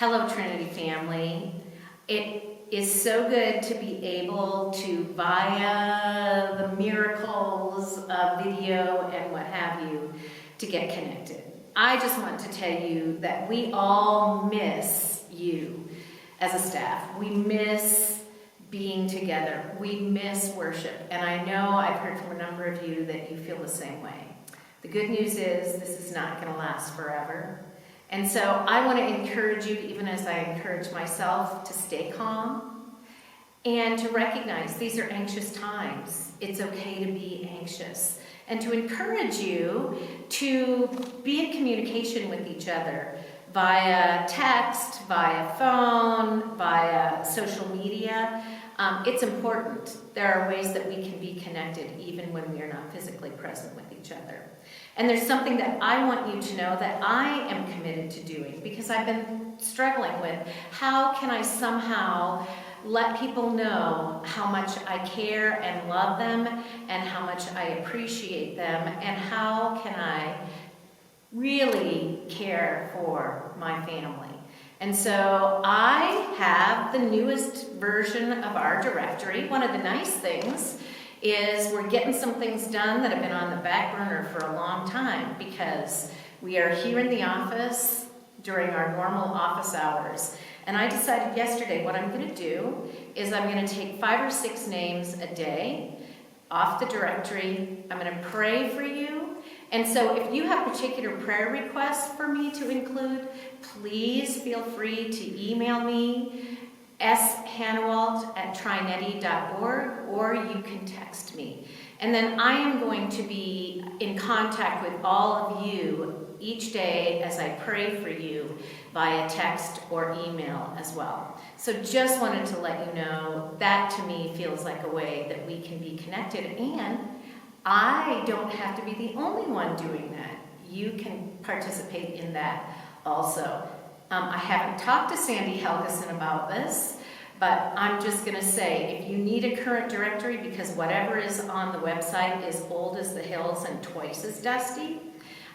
Hello, Trinity family. It is so good to be able to, via the miracles of video and what have you, to get connected. I just want to tell you that we all miss you as a staff. We miss being together. We miss worship. And I know I've heard from a number of you that you feel the same way. The good news is this is not going to last forever. And so I want to encourage you, even as I encourage myself, to stay calm and to recognize these are anxious times. It's okay to be anxious. And to encourage you to be in communication with each other via text, via phone, via social media. It's important. There are ways that we can be connected even when we are not physically present with each other. And there's something that I want you to know that I am committed to doing, because I've been struggling with how can I somehow let people know how much I care and love them and how much I appreciate them, and how can I really care for my family. And so I have the newest version of our directory. One of the nice things is we're getting some things done that have been on the back burner for a long time, because we are here in the office during our normal office hours. And I decided yesterday what I'm going to do is I'm going to take 5 or 6 names a day off the directory. I'm going to pray for you. And so if you have particular prayer requests for me to include, please feel free to email me, shanawalt@trinetti.org, or you can text me. And then I am going to be in contact with all of you each day as I pray for you via text or email as well. So just wanted to let you know that to me feels like a way that we can be connected, and I don't have to be the only one doing that. You can participate in that also. I haven't talked to Sandy Helgeson about this, but I'm just going to say, if you need a current directory, because whatever is on the website is old as the hills and twice as dusty,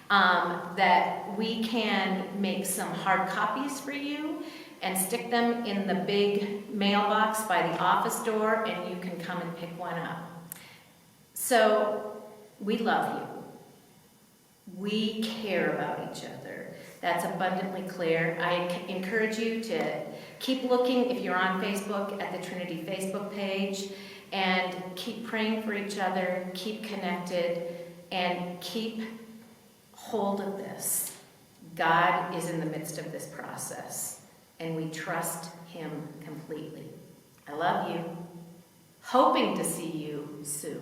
that we can make some hard copies for you and stick them in the big mailbox by the office door, and you can come and pick one up. So we love you. We care about each other. That's abundantly clear. I encourage you to keep looking, if you're on Facebook, at the Trinity Facebook page, and keep praying for each other, keep connected, and keep hold of this. God is in the midst of this process, and we trust Him completely. I love you. Hoping to see you soon.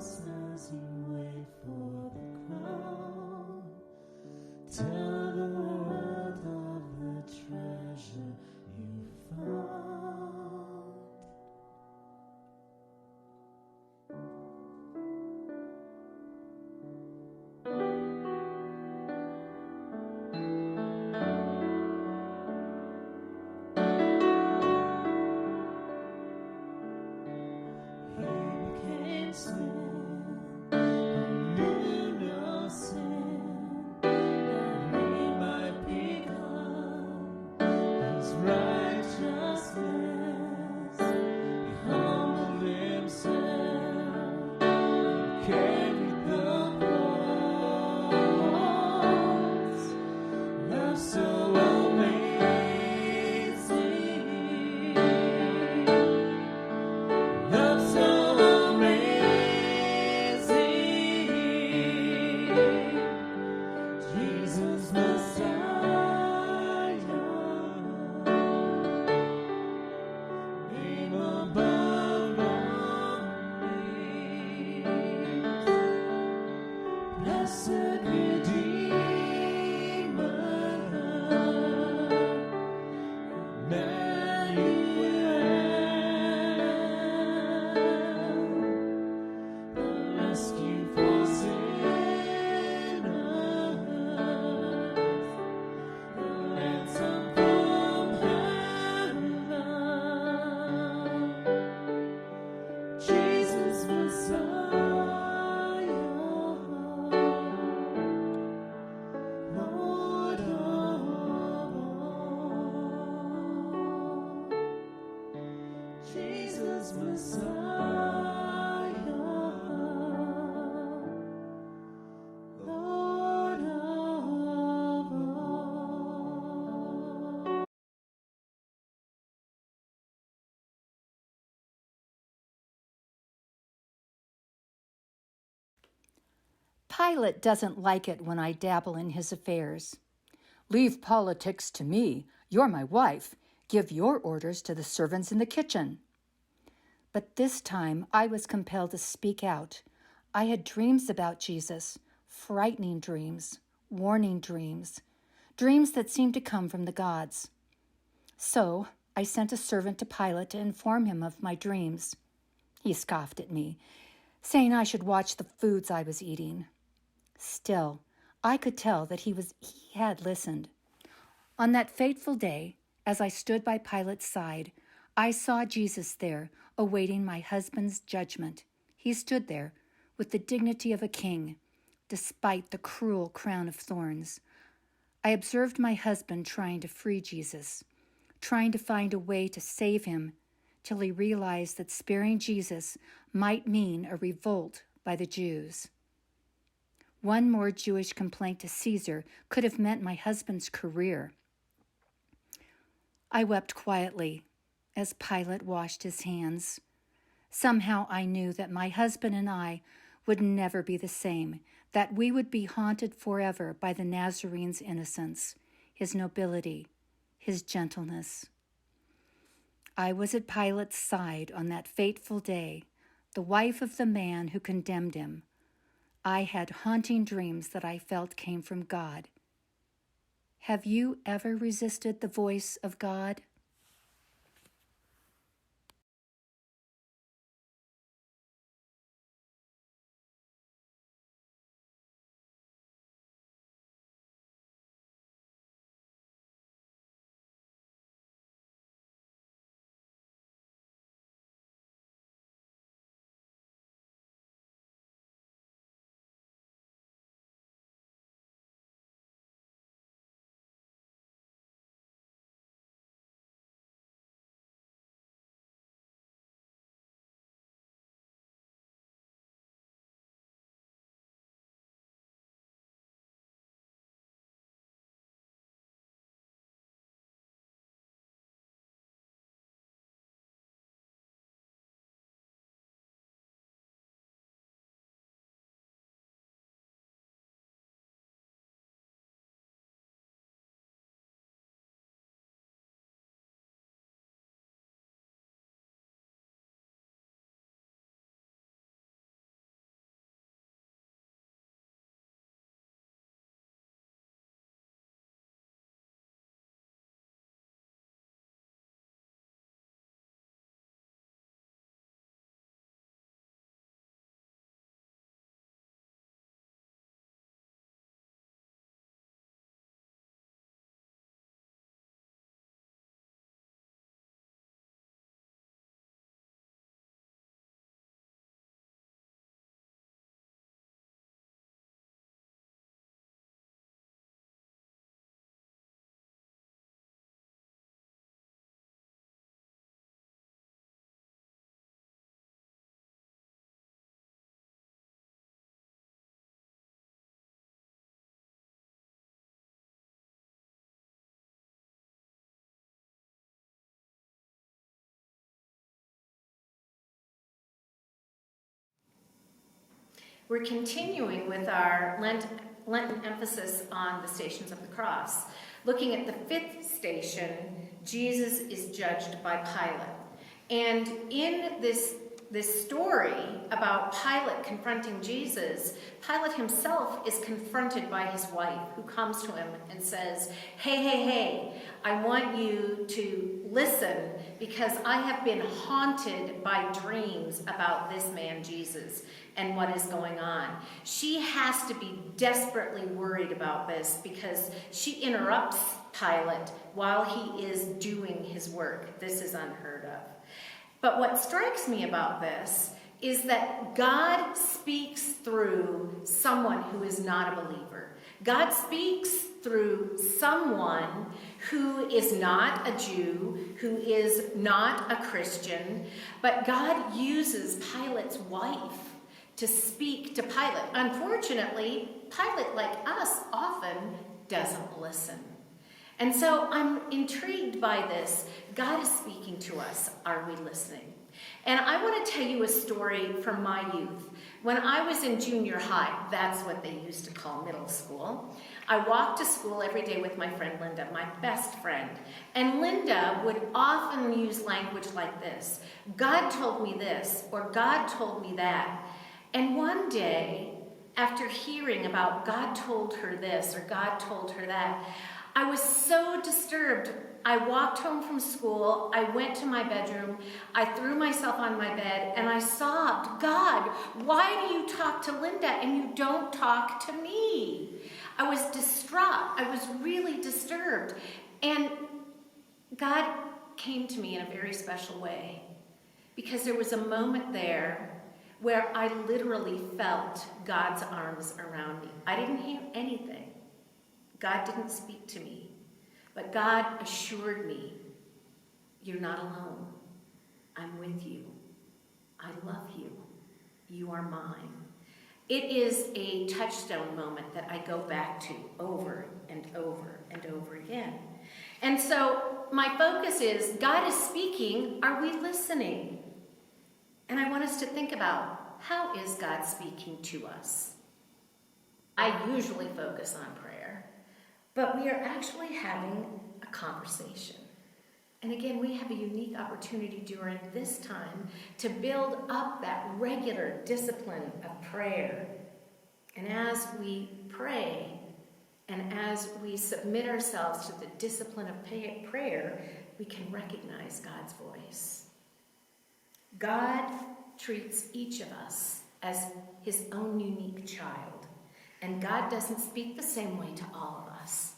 cross as you wait for the crown. Tell the world of the treasure you found. He became sin, who knew no sin, that we might become his righteousness. He humbled himself, carried the cross. Love so amazing, love so amazing. Jesus Messiah, name above all names. Blessed Redeemer, Emmanuel, the rescue for sinners, the ransom from heaven. Jesus Messiah, Lord of all. Jesus Messiah, Lord of all. Pilate doesn't like it when I dabble in his affairs. "Leave politics to me. You're my wife. Give your orders to the servants in the kitchen." But this time I was compelled to speak out. I had dreams about Jesus, frightening dreams, warning dreams, dreams that seemed to come from the gods. So I sent a servant to Pilate to inform him of my dreams. He scoffed at me, saying I should watch the foods I was eating. Still, I could tell that he had listened. On that fateful day, as I stood by Pilate's side, I saw Jesus there, awaiting my husband's judgment. He stood there with the dignity of a king, despite the cruel crown of thorns. I observed my husband trying to free Jesus, trying to find a way to save him, till he realized that sparing Jesus might mean a revolt by the Jews. One more Jewish complaint to Caesar could have meant my husband's career. I wept quietly as Pilate washed his hands. Somehow I knew that my husband and I would never be the same, that we would be haunted forever by the Nazarene's innocence, his nobility, his gentleness. I was at Pilate's side on that fateful day, the wife of the man who condemned him. I had haunting dreams that I felt came from God. Have you ever resisted the voice of God? We're continuing with our Lenten emphasis on the Stations of the Cross. Looking at the fifth station, Jesus is judged by Pilate. And in this story about Pilate confronting Jesus, Pilate himself is confronted by his wife, who comes to him and says, hey, I want you to listen because I have been haunted by dreams about this man Jesus and what is going on. She has to be desperately worried about this because she interrupts Pilate while he is doing his work. This is unheard of. But what strikes me about this is that God speaks through someone who is not a believer. God speaks through someone who is not a Jew, who is not a Christian, but God uses Pilate's wife to speak to Pilate. Unfortunately, Pilate, like us, often doesn't listen. And so I'm intrigued by this. God is speaking to us. Are we listening? And I want to tell you a story from my youth. When I was in junior high, that's what they used to call middle school, I walked to school every day with my friend Linda, my best friend. And Linda would often use language like this. God told me this, or God told me that. And one day, after hearing about God told her this, or God told her that, I was so disturbed. I walked home from school, I went to my bedroom, I threw myself on my bed, and I sobbed, God, why do you talk to Linda and you don't talk to me? I was distraught. I was really disturbed. And God came to me in a very special way because there was a moment there where I literally felt God's arms around me. I didn't hear anything. God didn't speak to me. But God assured me, you're not alone. I'm with you. I love you. You are mine. It is a touchstone moment that I go back to over and over and over again. And so my focus is, God is speaking, are we listening? And I want us to think about, how is God speaking to us? I usually focus on prayer, but we are actually having a conversation. And again, we have a unique opportunity during this time to build up that regular discipline of prayer. And as we pray, and as we submit ourselves to the discipline of prayer, we can recognize God's voice. God treats each of us as his own unique child. And God doesn't speak the same way to all of us.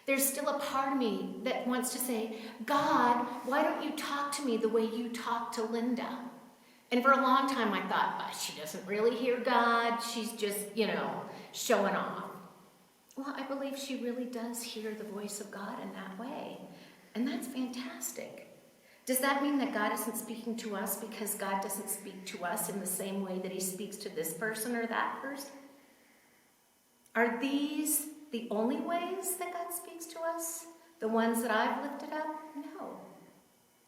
There's still a part of me that wants to say, God, why don't you talk to me the way you talk to Linda? And for a long time I thought, oh, she doesn't really hear God. She's just, showing off. Well, I believe she really does hear the voice of God in that way. And that's fantastic. Does that mean that God isn't speaking to us because God doesn't speak to us in the same way that he speaks to this person or that person? Are these the only ways that God speaks to us? The ones that I've lifted up? No.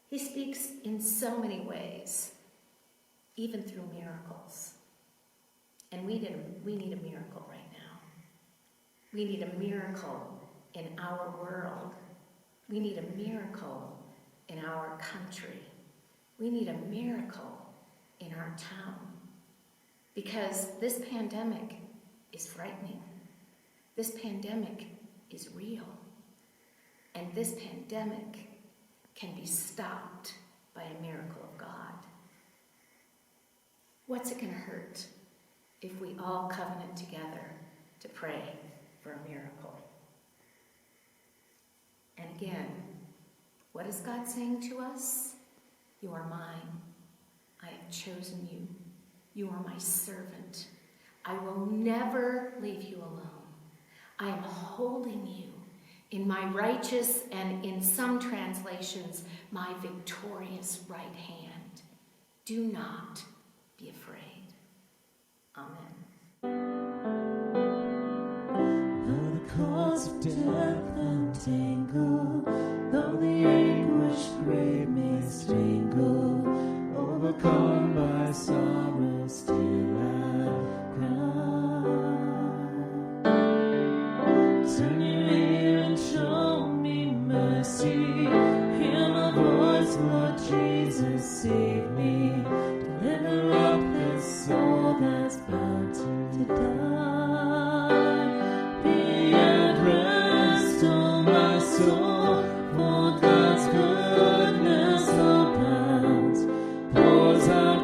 He speaks in so many ways, even through miracles. And we need a miracle right now. We need a miracle in our world. We need a miracle in our country. We need a miracle in our town. Because this pandemic is frightening. This pandemic is real. And this pandemic can be stopped by a miracle of God. What's it going to hurt if we all covenant together to pray for a miracle? And again, what is God saying to us? You are mine. I have chosen you. You are my servant. I will never leave you alone. I am holding you in my righteous and, in some translations, my victorious right hand. Do not be afraid. Amen. Though the cause of death untangle, though the anguish grave may strangle, overcome by sorrow, still I cry.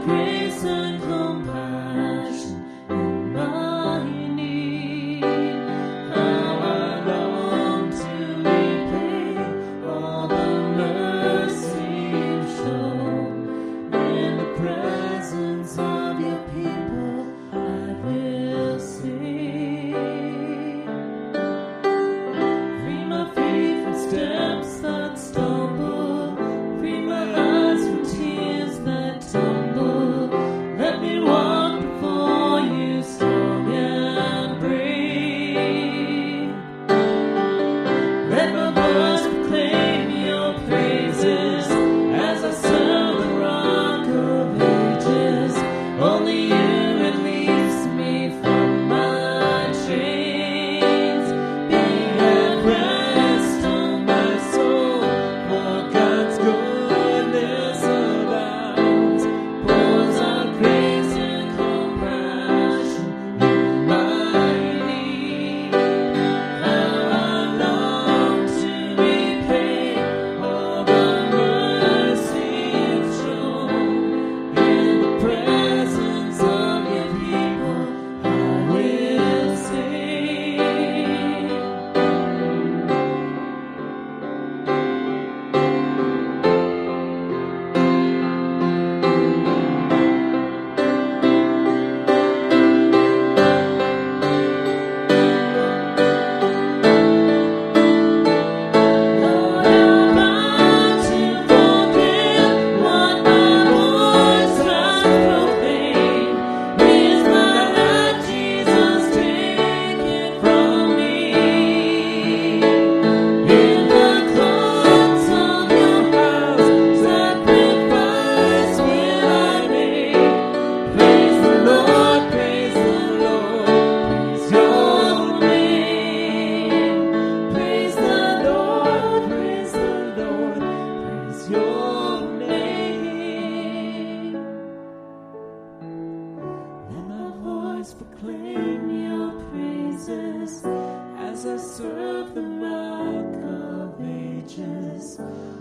grace and compassion in my need. How I long to repay all the mercy you've shown. In the presence of your people, I will sing. Free my feet from steps that stumble, free my eyes from tears that tumble. Let me walk before you strong and brave. Let my voice proclaim your praises as I serve the rock of ages. Only you release me from my chains. Be at rest on my soul, for God's goodness abounds. Pours out grace and compassion in my need. How I long to repay all the mercy you've shown. In the presence of your people, I will sing. Lord, help us to forget what my voice has proclaimed. Here's my life, Jesus, take it from me. In the courts of your house, sacrifice will I make. Praise the Lord, praise your name. Praise the Lord, praise your name. Let my voice proclaim your praises as I serve the rock of ages.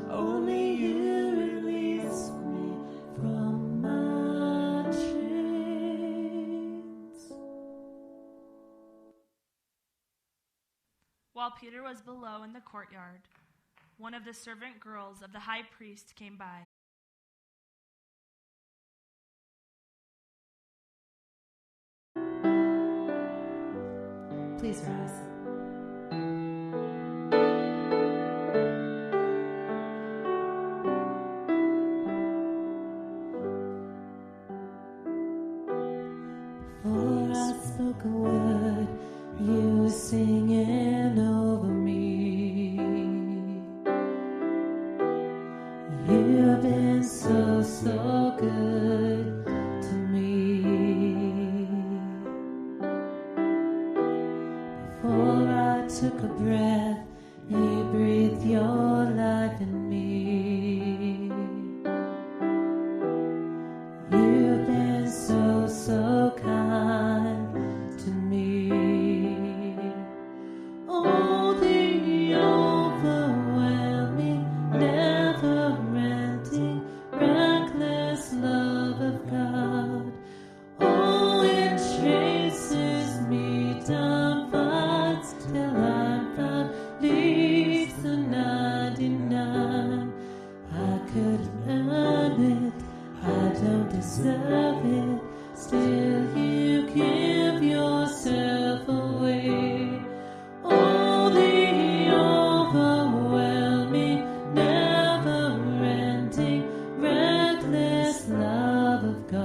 Only you release me from my chains. While Peter was below in the courtyard, one of the servant girls of the high priest came by. Please rise. Before I spoke a word, you were singing over me. You've been so good to me. Before I took a breath, you breathed your life in me. You've been so kind to me. Oh, the overwhelming, never-ending, reckless love of God. Oh, it chases me down, fights till I'm found, leaves the 99. I couldn't earn it, I don't deserve it, still you give yourself away. Oh, the overwhelming, never-ending, reckless love of God.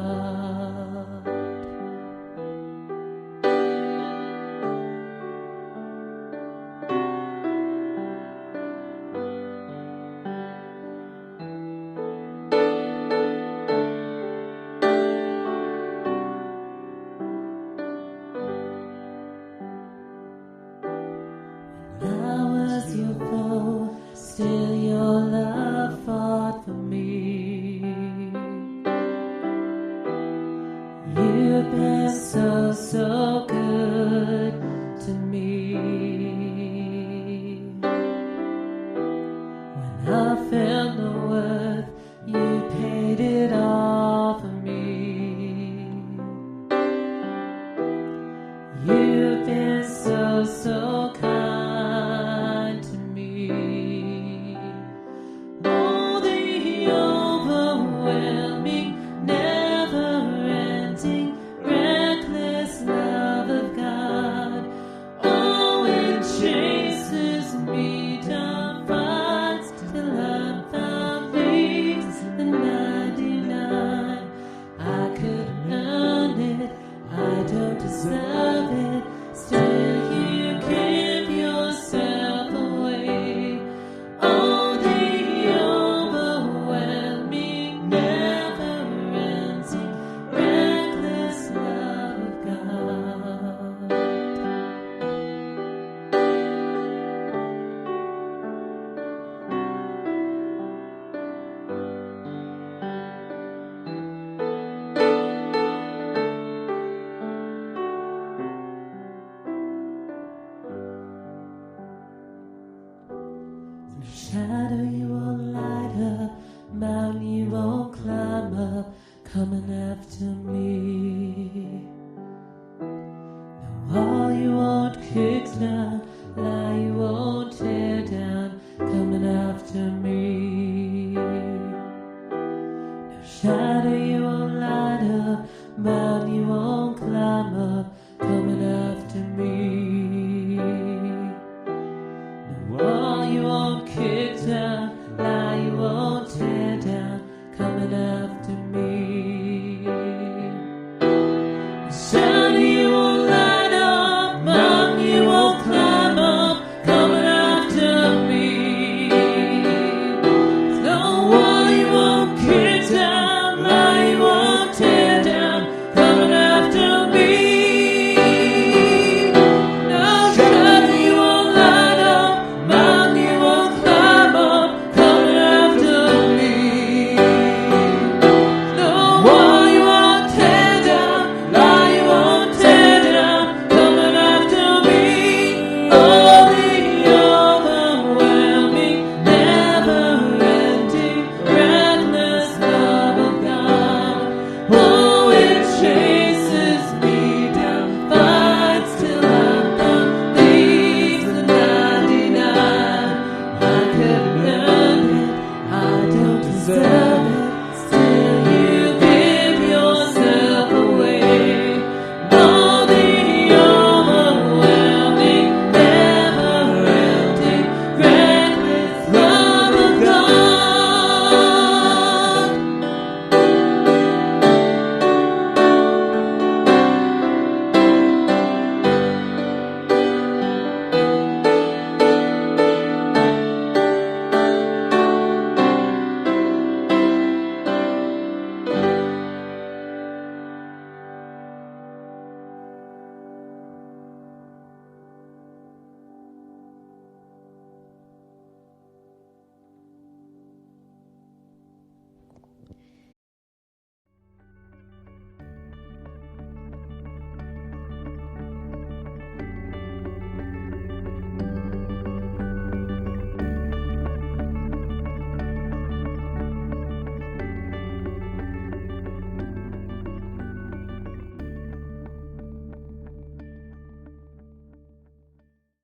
I was your foe, still your love fought for me. You've been so good to me. When I felt no worth, you paid it all for me. after me. No wall you won't kick down, lie you won't tear down, coming after me. No shadow you won't light up, my